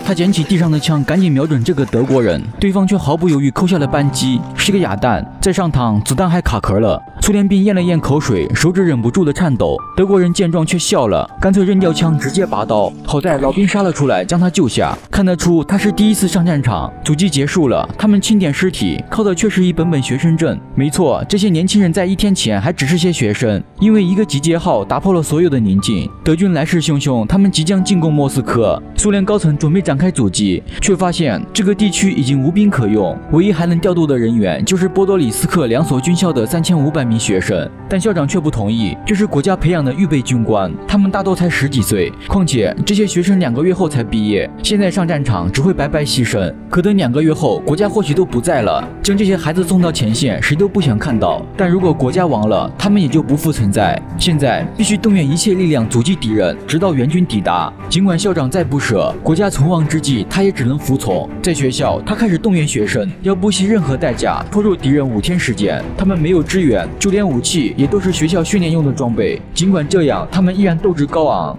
他捡起地上的枪，赶紧瞄准这个德国人，对方却毫不犹豫扣下了扳机，是个哑弹，在上膛子弹还卡壳了。苏联兵咽了咽口水，手指忍不住的颤抖。德国人见状却笑了，干脆扔掉枪，直接拔刀。好在老兵杀了出来，将他救下。看得出他是第一次上战场。阻击结束了，他们清点尸体，靠的却是一本本学生证。没错，这些年轻人在1天前还只是些学生，因为一个集结号打破了所有的宁静。德军来势汹汹，他们即将进攻莫斯科。苏联高层准备展开阻击，却发现这个地区已经无兵可用，唯一还能调度的人员就是波多里斯克2所军校的3500名学生。但校长却不同意，这是国家培养的预备军官，他们大多才10几岁，况且这些学生2个月后才毕业，现在上战场只会白白牺牲。可等2个月后，国家或许都不在了，将这些孩子送到前线，谁都不想看到。但如果国家亡了，他们也就不复存在。现在必须动员一切力量阻击敌人，直到援军抵达。尽管校长再不舍，国家存亡之际，他也只能服从。在学校，他开始动员学生，要不惜任何代价拖住敌人5天时间。他们没有支援，就连武器也都是学校训练用的装备。尽管这样，他们依然斗志高昂。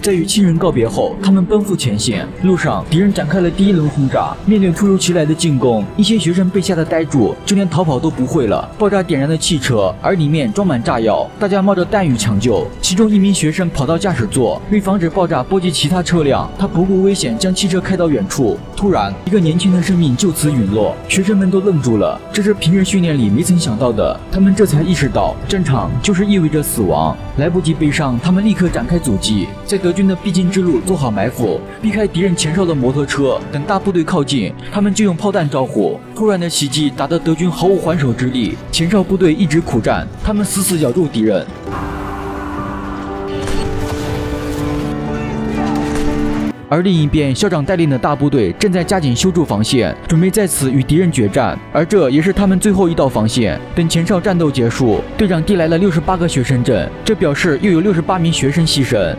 在与亲人告别后，他们奔赴前线。路上，敌人展开了第1轮轰炸。面对突如其来的进攻，一些学生被吓得呆住，就连逃跑都不会了。爆炸点燃的汽车，而里面装满炸药，大家冒着弹雨抢救。其中一名学生跑到驾驶座，为防止爆炸波及其他车辆，他不顾危险将汽车开到远处。突然，一个年轻的生命就此陨落，学生们都愣住了，这是平日训练里没曾想到的。他们这才意识到，战场就是意味着死亡。来不及悲伤，他们立刻展开阻击，在德军的必经之路做好埋伏，避开敌人前哨的摩托车。等大部队靠近，他们就用炮弹招呼。突然的袭击打得德军毫无还手之力，前哨部队一直苦战，他们死死咬住敌人。而另一边，校长带领的大部队正在加紧修筑防线，准备在此与敌人决战，而这也是他们最后一道防线。等前哨战斗结束，队长递来了68个学生证，这表示又有68名学生牺牲。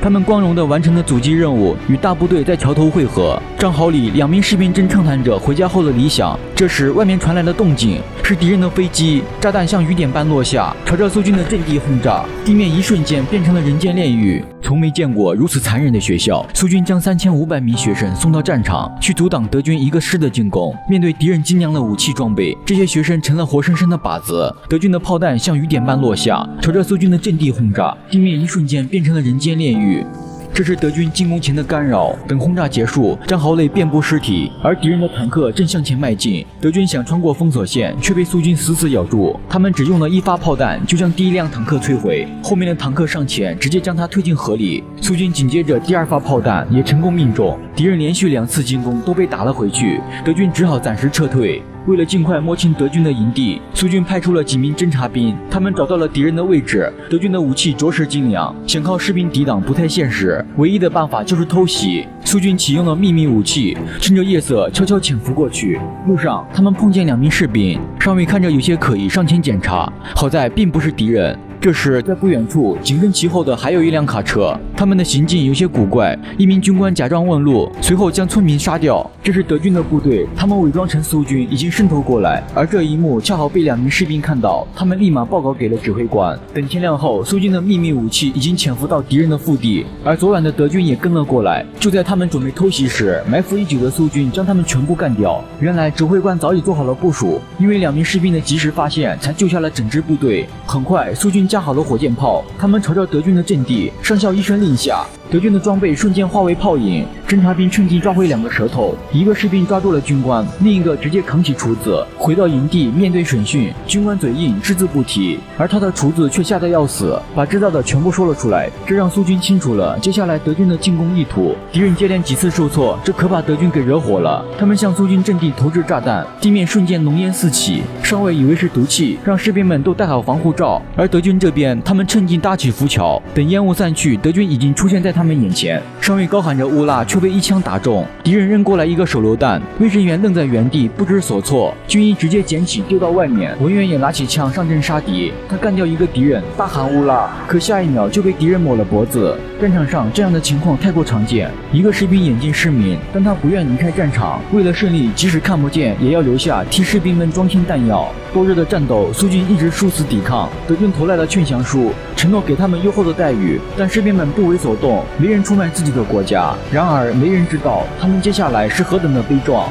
他们光荣地完成了阻击任务，与大部队在桥头会合。帐壕里，2名士兵正畅谈着回家后的理想。这时，外面传来了动静，是敌人的飞机，炸弹像雨点般落下，朝着苏军的阵地轰炸。地面一瞬间变成了人间炼狱。从没见过如此残忍的学校。苏军将3500名学生送到战场，去阻挡德军一个师的进攻。面对敌人精良的武器装备，这些学生成了活生生的靶子。德军的炮弹像雨点般落下，朝着苏军的阵地轰炸。地面一瞬间变成了人间炼狱。这是德军进攻前的干扰。等轰炸结束，战壕内遍布尸体，而敌人的坦克正向前迈进。德军想穿过封锁线，却被苏军死死咬住。他们只用了1发炮弹，就将第1辆坦克摧毁。后面的坦克上前，直接将它推进河里。苏军紧接着第2发炮弹也成功命中。敌人连续2次进攻都被打了回去，德军只好暂时撤退。为了尽快摸清德军的营地，苏军派出了几名侦察兵，他们找到了敌人的位置。德军的武器着实精良，想靠士兵抵挡不太现实，唯一的办法就是偷袭。苏军启用了秘密武器，趁着夜色悄悄潜伏过去。路上，他们碰见2名士兵，上尉看着有些可疑，上前检查，好在并不是敌人。这时，在不远处紧跟其后的还有一辆卡车，他们的行径有些古怪。一名军官假装问路，随后将村民杀掉。这是德军的部队，他们伪装成苏军，已经渗透过来。而这一幕恰好被2名士兵看到，他们立马报告给了指挥官。等天亮后，苏军的秘密武器已经潜伏到敌人的腹地，而昨晚的德军也跟了过来。就在他们准备偷袭时，埋伏已久的苏军将他们全部干掉。原来指挥官早已做好了部署，因为2名士兵的及时发现，才救下了整支部队。很快，苏军架好了火箭炮，他们朝着德军的阵地，上校一声令下，德军的装备瞬间化为泡影。侦察兵趁机抓回2个舌头，一个士兵抓住了军官，另一个直接扛起厨子，回到营地面对审讯。军官嘴硬，只字不提，而他的厨子却吓得要死，把知道的全部说了出来。这让苏军清楚了接下来德军的进攻意图。敌人接连几次受挫，这可把德军给惹火了。他们向苏军阵地投掷炸弹，地面瞬间浓烟四起。上尉以为是毒气，让士兵们都戴好防护罩。而德军这边，他们趁机搭起浮桥，等烟雾散去，德军已经出现在他们眼前。上尉高喊着乌拉，却被一枪打中。敌人扔过来一个手榴弹，卫生员愣在原地不知所措，军医直接捡起丢到外面。文员也拿起枪上阵杀敌，他干掉一个敌人，大喊乌拉，可下一秒就被敌人抹了脖子。战场上这样的情况太过常见。一个士兵眼睛失明，但他不愿离开战场，为了胜利，即使看不见也要留下替士兵们装填弹药。多日的战斗，苏军一直殊死抵抗，德军投来了劝降书，承诺给他们优厚的待遇，但士兵们不为所动，没人出卖自己的国家。然而，没人知道他们接下来是何等的悲壮。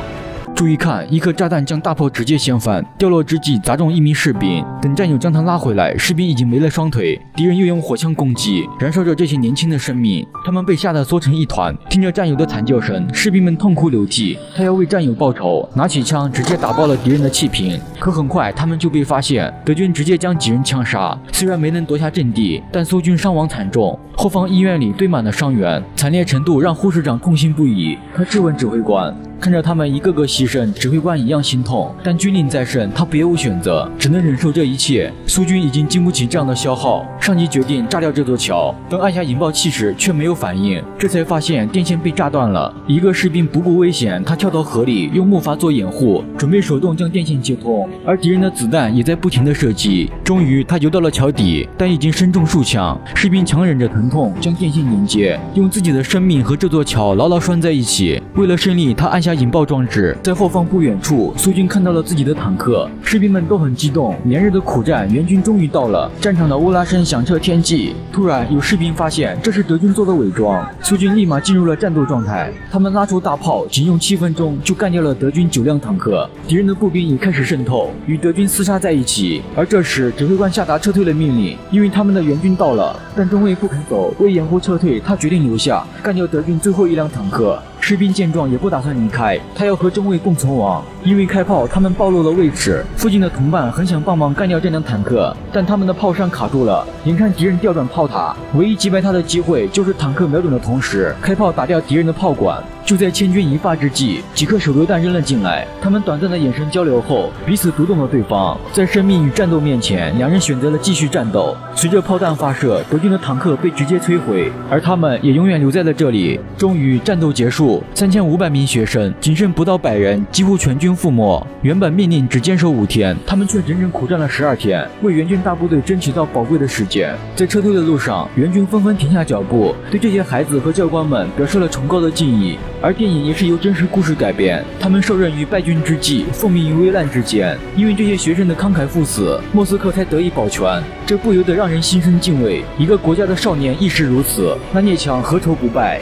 注意看，一颗炸弹将大炮直接掀翻，掉落之际砸中一名士兵。等战友将他拉回来，士兵已经没了双腿，敌人又用火枪攻击，燃烧着这些年轻的生命。他们被吓得缩成一团，听着战友的惨叫声，士兵们痛哭流涕。他要为战友报仇，拿起枪直接打爆了敌人的气瓶。可很快他们就被发现，德军直接将几人枪杀。虽然没能夺下阵地，但苏军伤亡惨重，后方医院里堆满了伤员，惨烈程度让护士长痛心不已。他质问指挥官。看着他们一个个牺牲，指挥官一样心痛，但军令在身，他别无选择，只能忍受这一切。苏军已经经不起这样的消耗，上级决定炸掉这座桥。当按下引爆器时，却没有反应，这才发现电线被炸断了。一个士兵不顾危险，他跳到河里，用木筏做掩护，准备手动将电线接通。而敌人的子弹也在不停的射击。终于，他游到了桥底，但已经身中数枪。士兵强忍着疼痛，将电线连接，用自己的生命和这座桥牢牢拴在一起。为了胜利，他按下引爆装置，在后方不远处，苏军看到了自己的坦克，士兵们都很激动。连日的苦战，援军终于到了，战场的乌拉声响彻天际。突然，有士兵发现这是德军做的伪装，苏军立马进入了战斗状态。他们拉出大炮，仅用7分钟就干掉了德军9辆坦克。敌人的步兵也开始渗透，与德军厮杀在一起。而这时，指挥官下达撤退的命令，因为他们的援军到了，但中尉不肯走，为掩护撤退，他决定留下，干掉德军最后一辆坦克。士兵见状也不打算离开，他要和中尉共存亡。因为开炮，他们暴露了位置，附近的同伴很想帮忙干掉这辆坦克，但他们的炮伤卡住了。眼看敌人调转炮塔，唯一击败他的机会就是坦克瞄准的同时，开炮打掉敌人的炮管。就在千钧一发之际，几颗手榴弹扔了进来。他们短暂的眼神交流后，彼此读懂了对方。在生命与战斗面前，两人选择了继续战斗。随着炮弹发射，德军的坦克被直接摧毁，而他们也永远留在了这里。终于，战斗结束，3500名学生仅剩不到100人，几乎全军覆没。原本命令只坚守5天，他们却整整苦战了12天，为援军大部队争取到宝贵的时间。在撤退的路上，援军纷纷停下脚步，对这些孩子和教官们表示了崇高的敬意。而电影也是由真实故事改编，他们受任于败军之际，奉命于危难之间。因为这些学生的慷慨赴死，莫斯科才得以保全，这不由得让人心生敬畏。一个国家的少年亦是如此，那列强何愁不败？